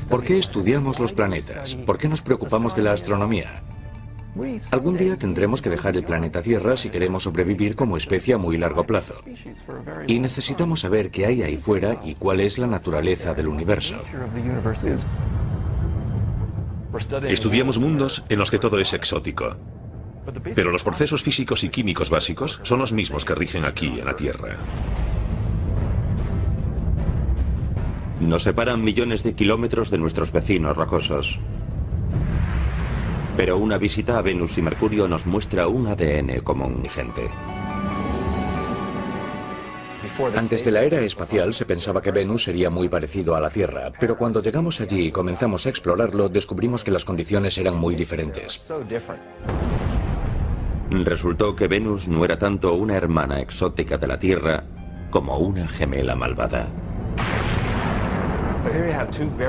¿Por qué estudiamos los planetas? ¿Por qué nos preocupamos de la astronomía? Algún día tendremos que dejar el planeta Tierra si queremos sobrevivir como especie a muy largo plazo. Y necesitamos saber qué hay ahí fuera y cuál es la naturaleza del universo. Estudiamos mundos en los que todo es exótico. Pero los procesos físicos y químicos básicos son los mismos que rigen aquí en la Tierra. Nos separan millones de kilómetros de nuestros vecinos rocosos. Pero una visita a Venus y Mercurio nos muestra un ADN común vigente. Antes de la era espacial se pensaba que Venus sería muy parecido a la Tierra, pero cuando llegamos allí y comenzamos a explorarlo, descubrimos que las condiciones eran muy diferentes. Resultó que Venus no era tanto una hermana exótica de la Tierra como una gemela malvada.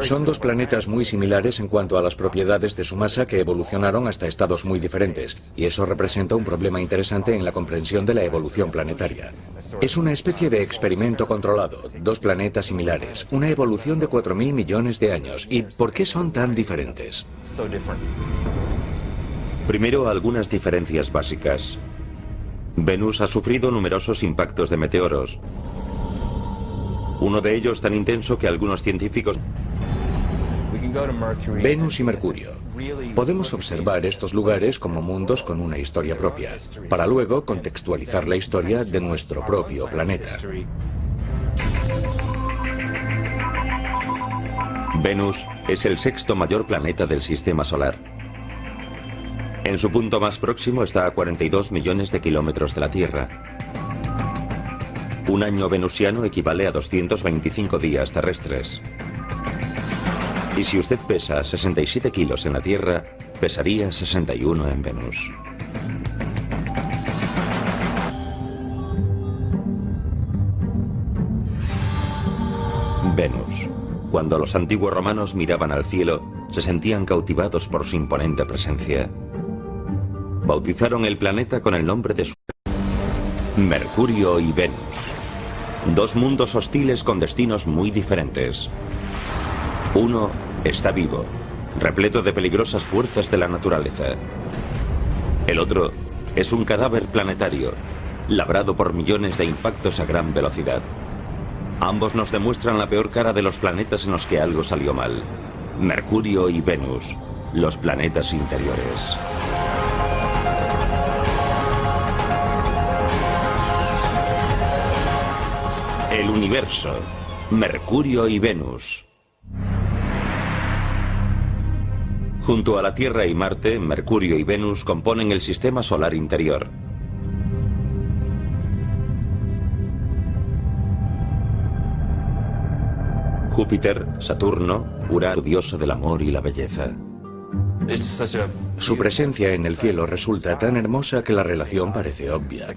Son dos planetas muy similares en cuanto a las propiedades de su masa que evolucionaron hasta estados muy diferentes, y eso representa un problema interesante en la comprensión de la evolución planetaria. Es una especie de experimento controlado, dos planetas similares, una evolución de 4.000 millones de años. ¿Y por qué son tan diferentes? Primero, algunas diferencias básicas. Venus ha sufrido numerosos impactos de meteoros. Uno de ellos tan intenso que algunos científicos... Venus y Mercurio. Podemos observar estos lugares como mundos con una historia propia, para luego contextualizar la historia de nuestro propio planeta. Venus es el sexto mayor planeta del sistema solar. En su punto más próximo está a 42 millones de kilómetros de la Tierra. Un año venusiano equivale a 225 días terrestres. Y si usted pesa 67 kilos en la Tierra, pesaría 61 en Venus. Venus. Cuando los antiguos romanos miraban al cielo, se sentían cautivados por su imponente presencia. Bautizaron el planeta con el nombre de su... Mercurio y Venus. Dos mundos hostiles con destinos muy diferentes. Uno está vivo, repleto de peligrosas fuerzas de la naturaleza. El otro es un cadáver planetario, labrado por millones de impactos a gran velocidad. Ambos nos demuestran la peor cara de los planetas en los que algo salió mal. Mercurio y Venus, los planetas interiores. El universo, Mercurio y Venus. Junto a la Tierra y Marte, Mercurio y Venus componen el sistema solar interior. Júpiter, Saturno, Urano, diosa del amor y la belleza. Su presencia en el cielo resulta tan hermosa que la relación parece obvia.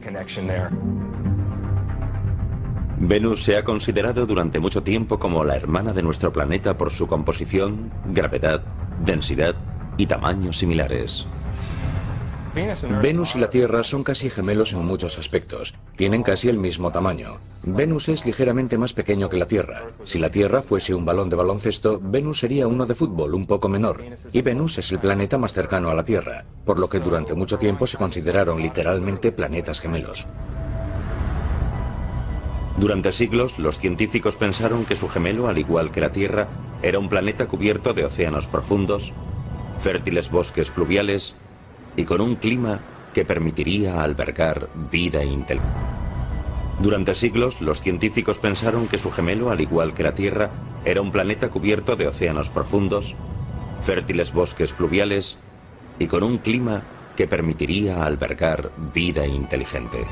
Venus se ha considerado durante mucho tiempo como la hermana de nuestro planeta por su composición, gravedad, densidad y tamaños similares. Venus y la Tierra son casi gemelos en muchos aspectos. Tienen casi el mismo tamaño. Venus es ligeramente más pequeño que la Tierra. Si la Tierra fuese un balón de baloncesto, Venus sería uno de fútbol un poco menor. Y Venus es el planeta más cercano a la Tierra, por lo que durante mucho tiempo se consideraron literalmente planetas gemelos. Durante siglos, los científicos pensaron que su gemelo, al igual que la Tierra, era un planeta cubierto de océanos profundos, fértiles bosques pluviales y con un clima que permitiría albergar vida inteligente. Durante siglos, los científicos pensaron que su gemelo, al igual que la Tierra, era un planeta cubierto de océanos profundos, fértiles bosques pluviales y con un clima que permitiría albergar vida inteligente.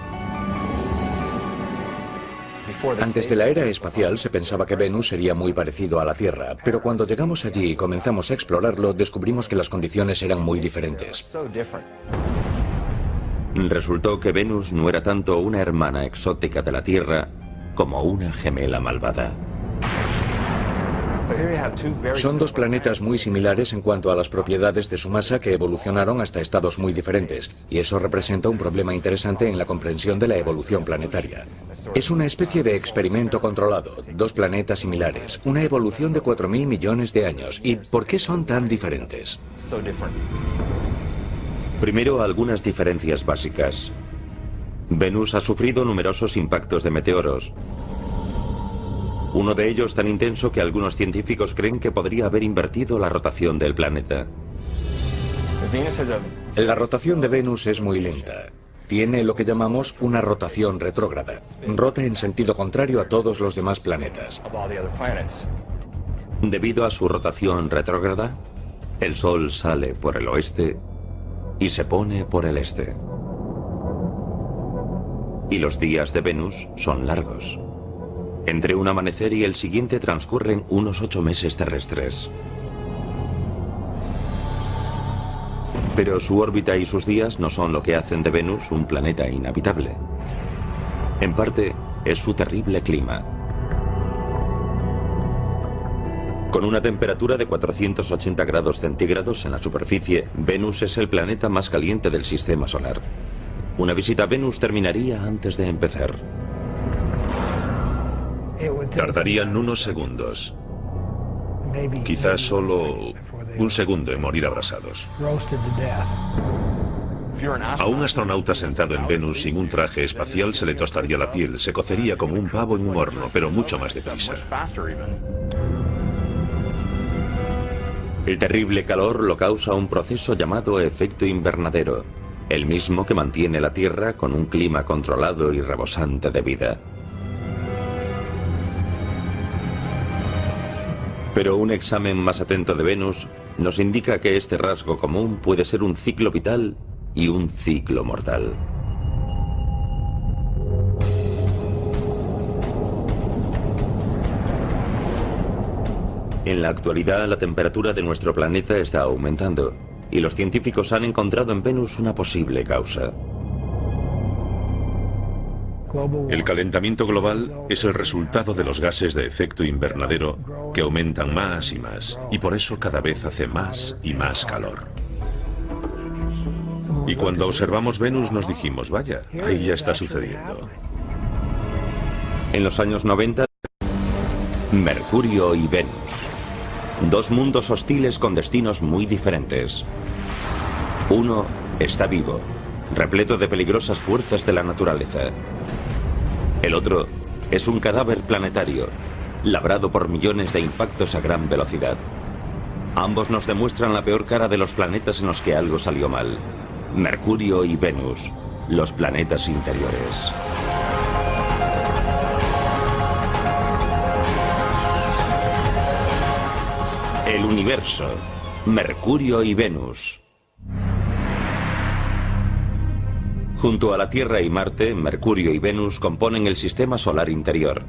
Antes de la era espacial se pensaba que Venus sería muy parecido a la Tierra, pero cuando llegamos allí y comenzamos a explorarlo, descubrimos que las condiciones eran muy diferentes. Resultó que Venus no era tanto una hermana exótica de la Tierra como una gemela malvada. Son dos planetas muy similares en cuanto a las propiedades de su masa que evolucionaron hasta estados muy diferentes, y eso representa un problema interesante en la comprensión de la evolución planetaria. Es una especie de experimento controlado, dos planetas similares, una evolución de 4.000 millones de años. ¿Y por qué son tan diferentes? Primero, algunas diferencias básicas. Venus ha sufrido numerosos impactos de meteoros. Uno de ellos tan intenso que algunos científicos creen que podría haber invertido la rotación del planeta. La rotación de Venus es muy lenta. Tiene lo que llamamos una rotación retrógrada. Rota en sentido contrario a todos los demás planetas. Debido a su rotación retrógrada, el Sol sale por el oeste y se pone por el este. Y los días de Venus son largos. Entre un amanecer y el siguiente transcurren unos 8 meses terrestres. Pero su órbita y sus días no son lo que hacen de Venus un planeta inhabitable. En parte, es su terrible clima. Con una temperatura de 480 grados centígrados en la superficie, Venus es el planeta más caliente del sistema solar. Una visita a Venus terminaría antes de empezar. Tardarían unos segundos. Quizás solo un segundo en morir abrasados. A un astronauta sentado en Venus sin un traje espacial se le tostaría la piel, se cocería como un pavo en un horno, pero mucho más deprisa. El terrible calor lo causa un proceso llamado efecto invernadero, el mismo que mantiene la Tierra con un clima controlado y rebosante de vida. Pero un examen más atento de Venus nos indica que este rasgo común puede ser un ciclo vital y un ciclo mortal. En la actualidad, la temperatura de nuestro planeta está aumentando y los científicos han encontrado en Venus una posible causa. El calentamiento global es el resultado de los gases de efecto invernadero que aumentan más y más, y por eso cada vez hace más y más calor. Y cuando observamos Venus nos dijimos, vaya, ahí ya está sucediendo. En los años 90, Mercurio y Venus. Dos mundos hostiles con destinos muy diferentes. Uno está vivo, repleto de peligrosas fuerzas de la naturaleza. El otro es un cadáver planetario, labrado por millones de impactos a gran velocidad. Ambos nos demuestran la peor cara de los planetas en los que algo salió mal. Mercurio y Venus, los planetas interiores. El universo, Mercurio y Venus. Junto a la Tierra y Marte, Mercurio y Venus componen el sistema solar interior.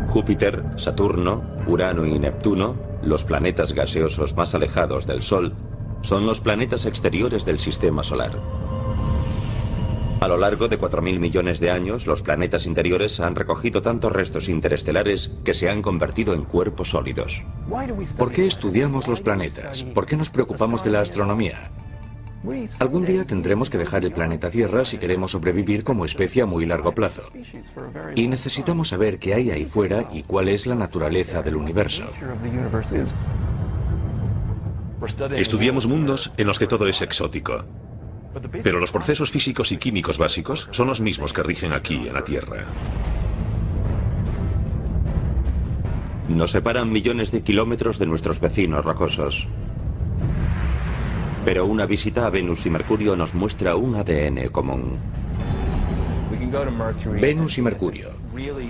Júpiter, Saturno, Urano y Neptuno, los planetas gaseosos más alejados del Sol, son los planetas exteriores del sistema solar. A lo largo de 4.000 millones de años, los planetas interiores han recogido tantos restos interestelares que se han convertido en cuerpos sólidos. ¿Por qué estudiamos los planetas? ¿Por qué nos preocupamos de la astronomía? Algún día tendremos que dejar el planeta Tierra si queremos sobrevivir como especie a muy largo plazo. Y necesitamos saber qué hay ahí fuera y cuál es la naturaleza del universo. Estudiamos mundos en los que todo es exótico. Pero los procesos físicos y químicos básicos son los mismos que rigen aquí en la Tierra. Nos separan millones de kilómetros de nuestros vecinos rocosos. Pero una visita a Venus y Mercurio nos muestra un ADN común. Venus y Mercurio.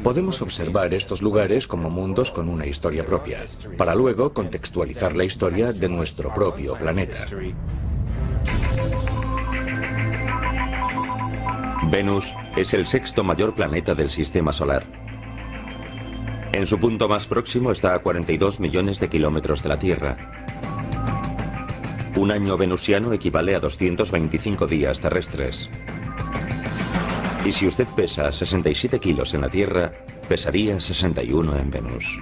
Podemos observar estos lugares como mundos con una historia propia, para luego contextualizar la historia de nuestro propio planeta. Venus es el sexto mayor planeta del sistema solar. En su punto más próximo está a 42 millones de kilómetros de la Tierra. Un año venusiano equivale a 225 días terrestres. Y si usted pesa 67 kilos en la Tierra, pesaría 61 en Venus.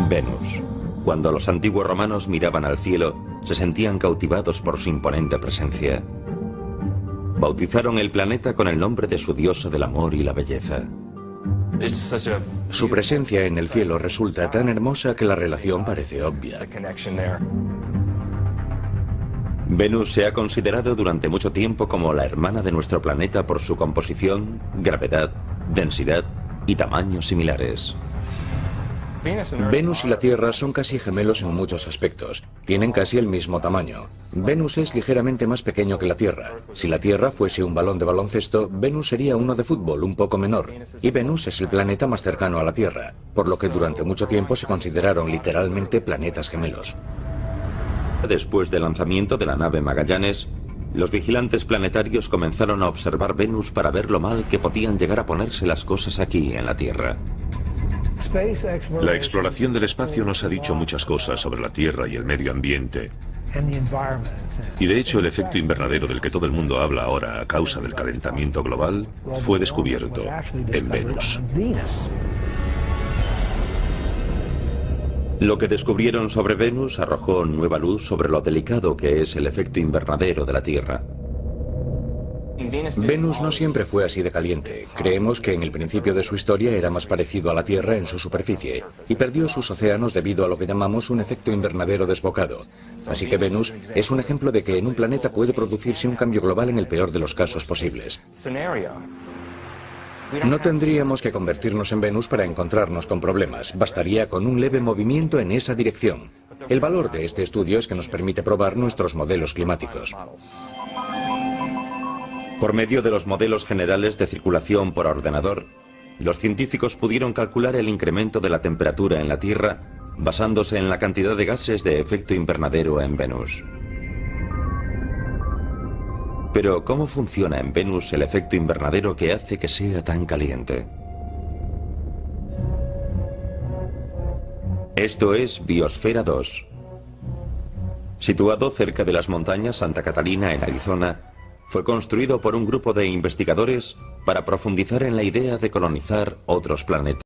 Venus. Cuando los antiguos romanos miraban al cielo, se sentían cautivados por su imponente presencia. Bautizaron el planeta con el nombre de su diosa del amor y la belleza. Su presencia en el cielo resulta tan hermosa que la relación parece obvia. Venus se ha considerado durante mucho tiempo como la hermana de nuestro planeta por su composición, gravedad, densidad y tamaños similares. Venus y la Tierra son casi gemelos en muchos aspectos. Tienen casi el mismo tamaño. Venus es ligeramente más pequeño que la Tierra. Si la Tierra fuese un balón de baloncesto, Venus sería uno de fútbol, un poco menor. Y Venus es el planeta más cercano a la Tierra, por lo que durante mucho tiempo se consideraron literalmente planetas gemelos. Después del lanzamiento de la nave Magallanes, los vigilantes planetarios comenzaron a observar Venus para ver lo mal que podían llegar a ponerse las cosas aquí en la Tierra. La exploración del espacio nos ha dicho muchas cosas sobre la Tierra y el medio ambiente. Y de hecho el efecto invernadero del que todo el mundo habla ahora a causa del calentamiento global fue descubierto en Venus. Lo que descubrieron sobre Venus arrojó nueva luz sobre lo delicado que es el efecto invernadero de la Tierra. Venus no siempre fue así de caliente. Creemos que en el principio de su historia era más parecido a la Tierra en su superficie y perdió sus océanos debido a lo que llamamos un efecto invernadero desbocado. Así que Venus es un ejemplo de que en un planeta puede producirse un cambio global en el peor de los casos posibles. No tendríamos que convertirnos en Venus para encontrarnos con problemas. Bastaría con un leve movimiento en esa dirección. El valor de este estudio es que nos permite probar nuestros modelos climáticos. Por medio de los modelos generales de circulación por ordenador, los científicos pudieron calcular el incremento de la temperatura en la Tierra basándose en la cantidad de gases de efecto invernadero en Venus. Pero, ¿cómo funciona en Venus el efecto invernadero que hace que sea tan caliente? Esto es Biosfera 2. Situado cerca de las montañas Santa Catalina en Arizona, fue construido por un grupo de investigadores para profundizar en la idea de colonizar otros planetas.